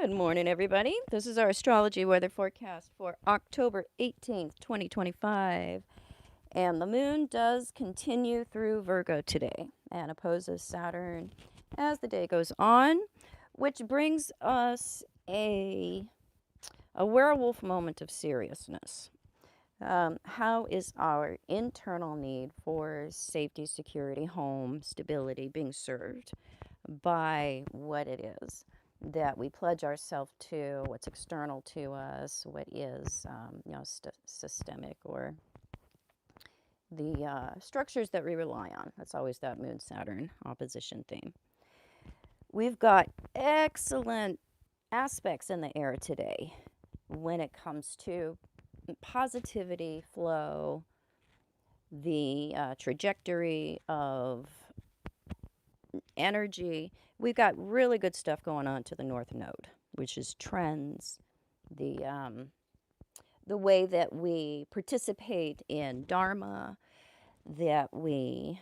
Good morning, everybody. This is our astrology weather forecast for October 18th, 2025. And the moon does continue through Virgo today and opposes Saturn as the day goes on, which brings us a werewolf moment of seriousness. How is our internal need for safety, security, home, stability being served by what it is that we pledge ourselves to, what's external to us, what is, systemic, or the structures that we rely on? That's always that Moon Saturn opposition theme. We've got excellent aspects in the air today when it comes to positivity, flow, the trajectory of energy. We've got really good stuff going on to the North Node, which is trends, the way that we participate in Dharma, that we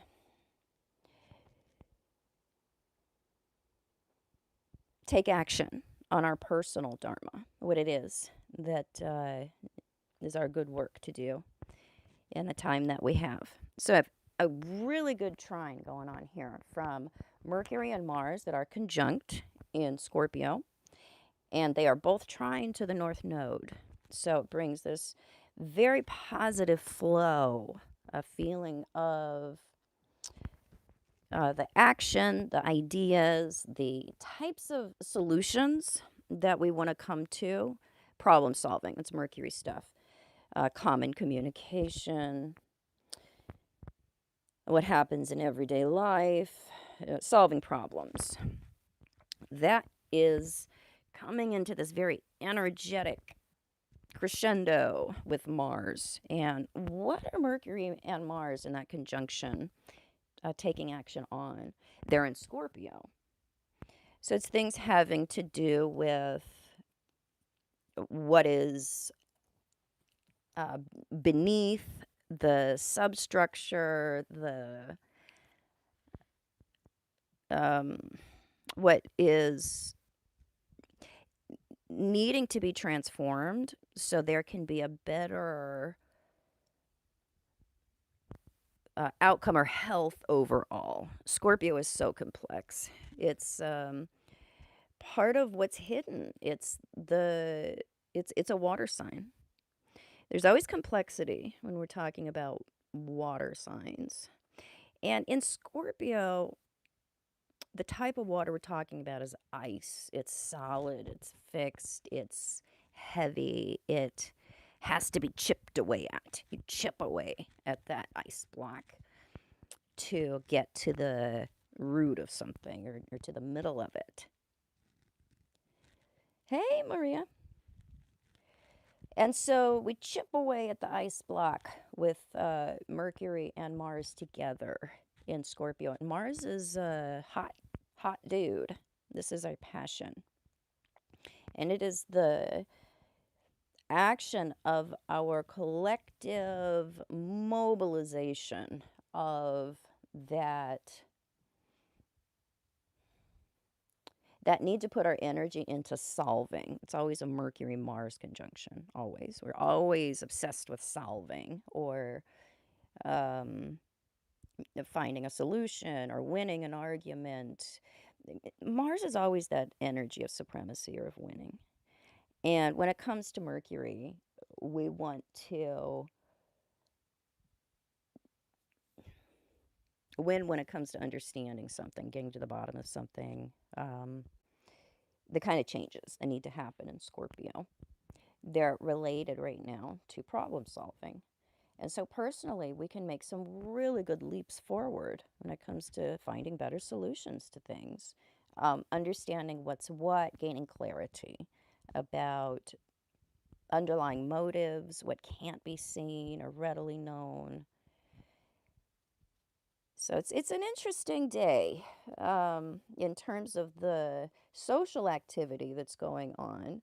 take action on our personal Dharma, what it is that is our good work to do in the time that we have. So I have a really good trine going on here from Mercury and Mars that are conjunct in Scorpio, and they are both trine to the North Node. So it brings this very positive flow, a feeling of the action, the ideas, the types of solutions that we want to come to, problem solving. It's Mercury stuff. Common communication, what happens in everyday life, solving problems. That is coming into this very energetic crescendo with Mars. And what are Mercury and Mars in that conjunction taking action on? They're in Scorpio. So it's things having to do with what is beneath the substructure, the what is needing to be transformed so there can be a better outcome or health overall. Scorpio is so complex. It's part of what's hidden. It's a water sign. There's always complexity when we're talking about water signs. And in Scorpio, the type of water we're talking about is ice. It's solid, it's fixed, it's heavy, it has to be chipped away at. You chip away at that ice block to get to the root of something or to the middle of it. Hey, Maria. And so we chip away at the ice block with Mercury and Mars together in Scorpio. And Mars is a hot dude. This is our passion. And it is the action of our collective mobilization of that need to put our energy into solving. It's always a Mercury Mars conjunction, always. We're always obsessed with solving or finding a solution or winning an argument. Mars is always that energy of supremacy or of winning. And when it comes to Mercury, we want to win when it comes to understanding something, getting to the bottom of something, the kind of changes that need to happen in Scorpio. They're related right now to problem solving. And so personally, we can make some really good leaps forward when it comes to finding better solutions to things, understanding what's what, gaining clarity about underlying motives, what can't be seen or readily known. So it's an interesting day in terms of the social activity that's going on.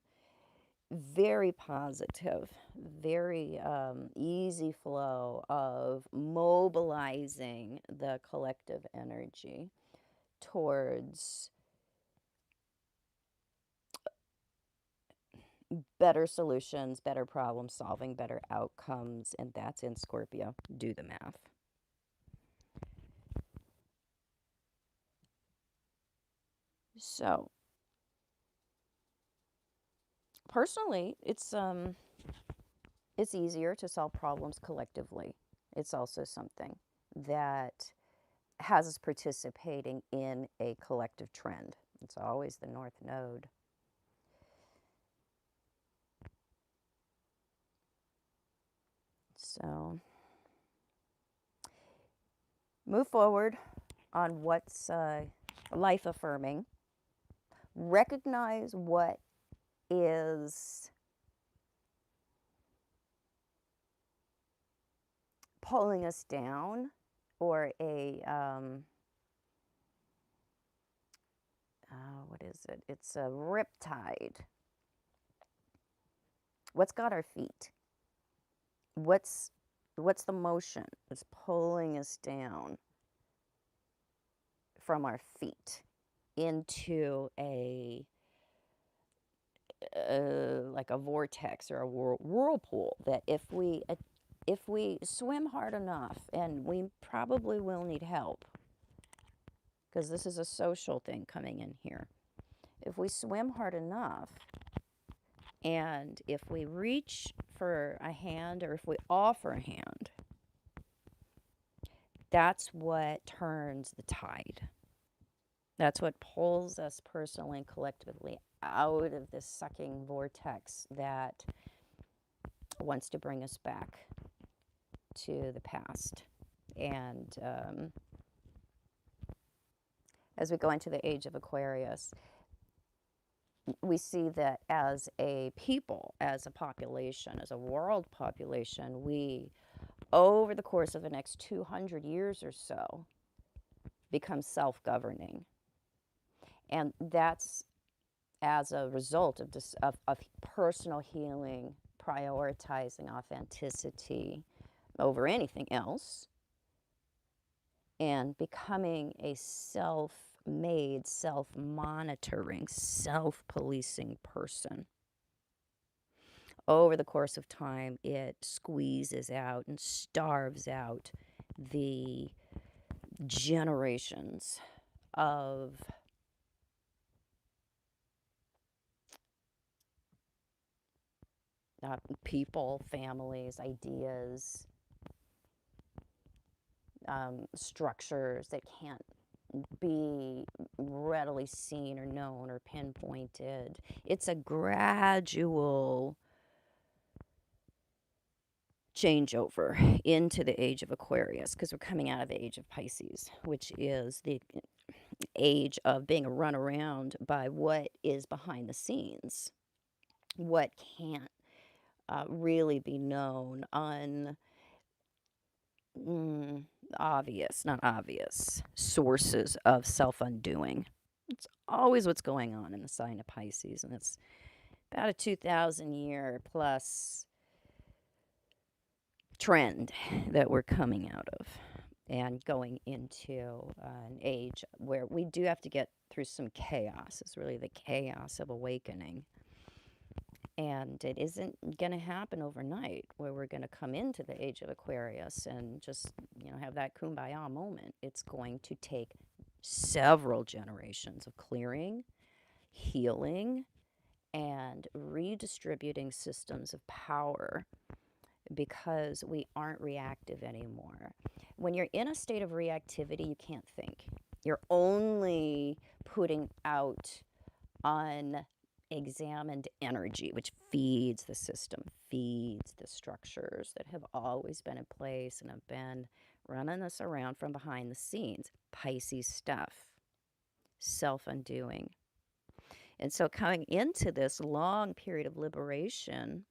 Very positive, very easy flow of mobilizing the collective energy towards better solutions, better problem solving, better outcomes, and that's in Scorpio. Do the math. So, personally, it's easier to solve problems collectively. It's also something that has us participating in a collective trend. It's always the North Node. So, move forward on what's life affirming. Recognize what is pulling us down, or what is it? It's a riptide. What's got our feet? What's the motion that's pulling us down from our feet into a like a vortex or a whirlpool, that if we swim hard enough, and we probably will need help because this is a social thing coming in here. If we swim hard enough, and if we reach for a hand, or if we offer a hand, that's what turns the tide. That's what pulls us personally and collectively out of this sucking vortex that wants to bring us back to the past. And as we go into the age of Aquarius, we see that as a people, as a population, as a world population, we, over the course of the next 200 years or so, become self-governing. And that's as a result of this, of personal healing, prioritizing authenticity over anything else, and becoming a self-made, self-monitoring, self-policing person. Over the course of time, it squeezes out and starves out the generations of people, families, ideas, structures that can't be readily seen or known or pinpointed. It's a gradual changeover into the age of Aquarius, because we're coming out of the age of Pisces, which is the age of being run around by what is behind the scenes, what can't really be known, not obvious sources of self-undoing. It's always what's going on in the sign of Pisces, and it's about a 2,000-year plus trend that we're coming out of, and going into an age where we do have to get through some chaos. It's really the chaos of awakening. And it isn't going to happen overnight, where we're going to come into the age of Aquarius and just, have that kumbaya moment. It's going to take several generations of clearing, healing, and redistributing systems of power, because we aren't reactive anymore. When you're in a state of reactivity, you can't think. You're only putting out unexamined energy, which feeds the system, feeds the structures that have always been in place and have been running us around from behind the scenes. Pisces stuff, self-undoing. And so coming into this long period of liberation,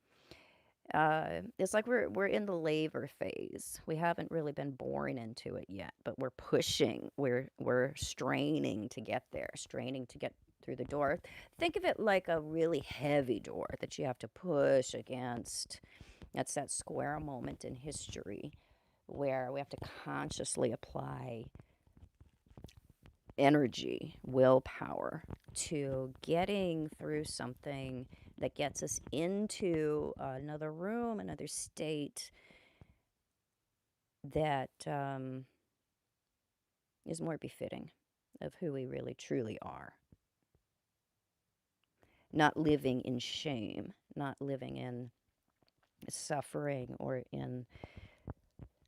it's like we're in the labor phase. We haven't really been born into it yet, but we're pushing. We're straining to get there, straining to get through the door. Think of it like a really heavy door that you have to push against. That's that square moment in history where we have to consciously apply energy, willpower, to getting through something that gets us into another room, another state that is more befitting of who we really truly are. Not living in shame, not living in suffering or in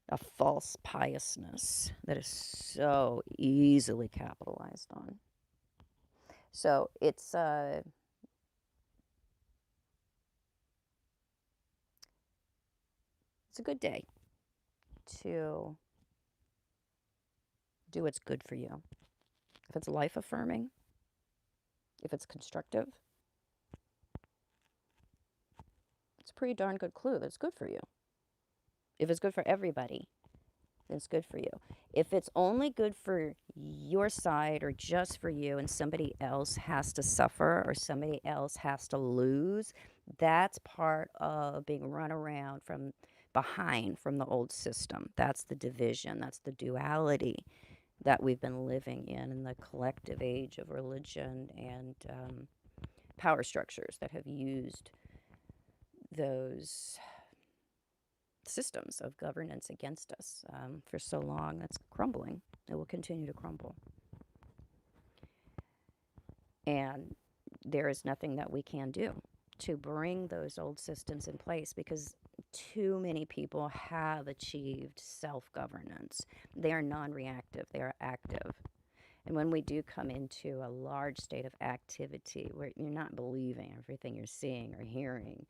a false piousness that is so easily capitalized on. So it's a good day to do what's good for you. If it's life affirming, if it's constructive, it's a pretty darn good clue that it's good for you. If it's good for everybody, then it's good for you. If it's only good for your side or just for you and somebody else has to suffer or somebody else has to lose, that's part of being run around from behind from the old system. That's the division, that's the duality that we've been living in the collective age of religion and power structures that have used those systems of governance against us for so long. That's crumbling. It will continue to crumble. And there is nothing that we can do to bring those old systems in place because too many people have achieved self-governance. They are non-reactive, they are active. And when we do come into a large state of activity where you're not believing everything you're seeing or hearing,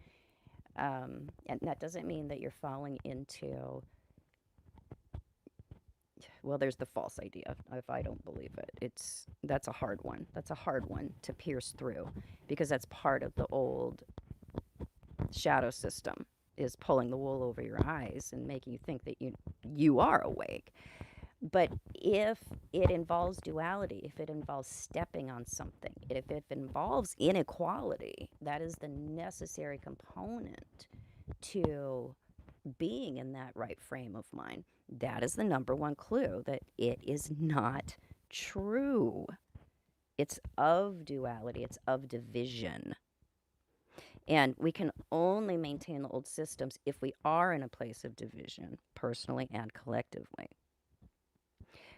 and that doesn't mean that you're falling into, well, there's the false idea. If I don't believe it, that's a hard one. That's a hard one to pierce through because that's part of the old shadow system is pulling the wool over your eyes and making you think that you are awake. But if it involves duality, if it involves stepping on something, if it involves inequality, that is the necessary component to being in that right frame of mind. That is the number one clue that it is not true. It's of duality, it's of division. And we can only maintain the old systems if we are in a place of division, personally and collectively.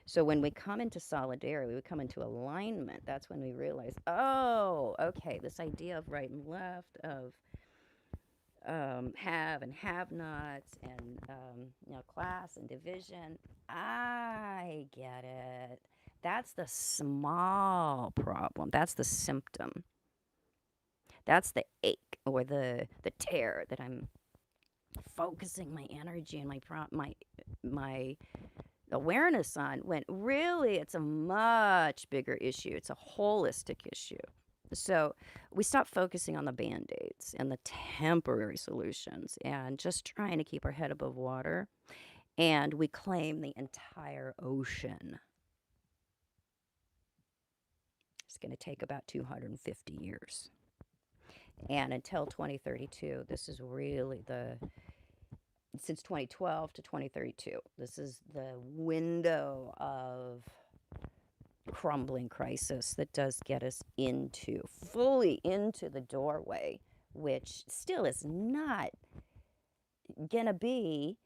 So when we come into solidarity, we come into alignment, that's when we realize, oh, okay, this idea of right and left, of have and have-nots, and class and division. I get it. That's the small problem. That's the symptom. That's the ache or the tear that I'm focusing my energy and my awareness on. When really it's a much bigger issue. It's a holistic issue. So we stop focusing on the band-aids and the temporary solutions and just trying to keep our head above water. And we claim the entire ocean. It's going to take about 250 years. And until 2032, this is really since 2012 to 2032, this is the window of crumbling crisis that does get us fully into the doorway, which still is not gonna be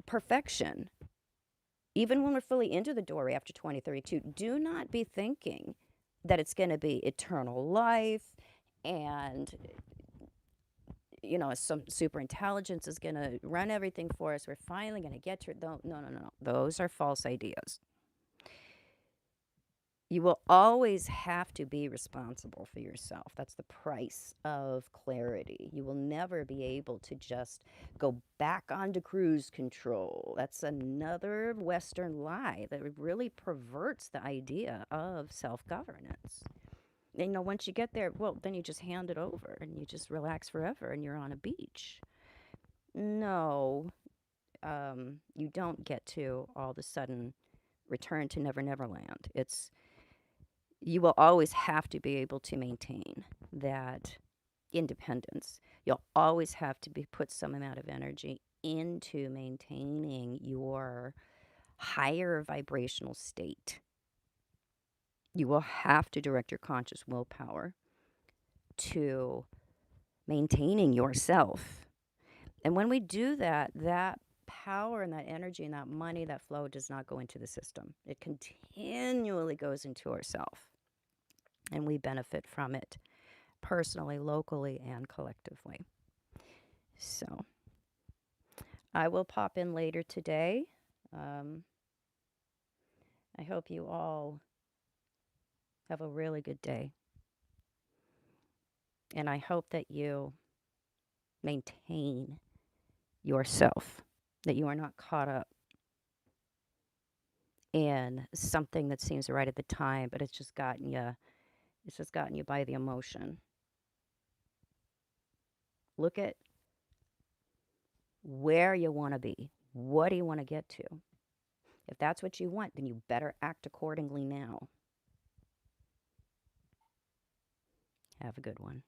perfection. Even when we're fully into the doorway after 2032, do not be thinking that it's gonna be eternal life and some super intelligence is gonna run everything for us. We're finally gonna get to it. No. Those are false ideas. You will always have to be responsible for yourself. That's the price of clarity. You will never be able to just go back onto cruise control. That's another Western lie that really perverts the idea of self-governance. Once you get there, well, then you just hand it over and you just relax forever and you're on a beach. No, you don't get to all of a sudden return to Never Never Land. You will always have to be able to maintain that independence. You'll always have to put some amount of energy into maintaining your higher vibrational state. You will have to direct your conscious willpower to maintaining yourself. And when we do that, that power and that energy and that money, that flow does not go into the system. It continually goes into ourself. And we benefit from it personally, locally, and collectively. So I will pop in later today. I hope you all have a really good day. And I hope that you maintain yourself, that you are not caught up in something that seems right at the time, but it's just gotten you by the emotion. Look at where you want to be. What do you want to get to? If that's what you want, then you better act accordingly now. Have a good one.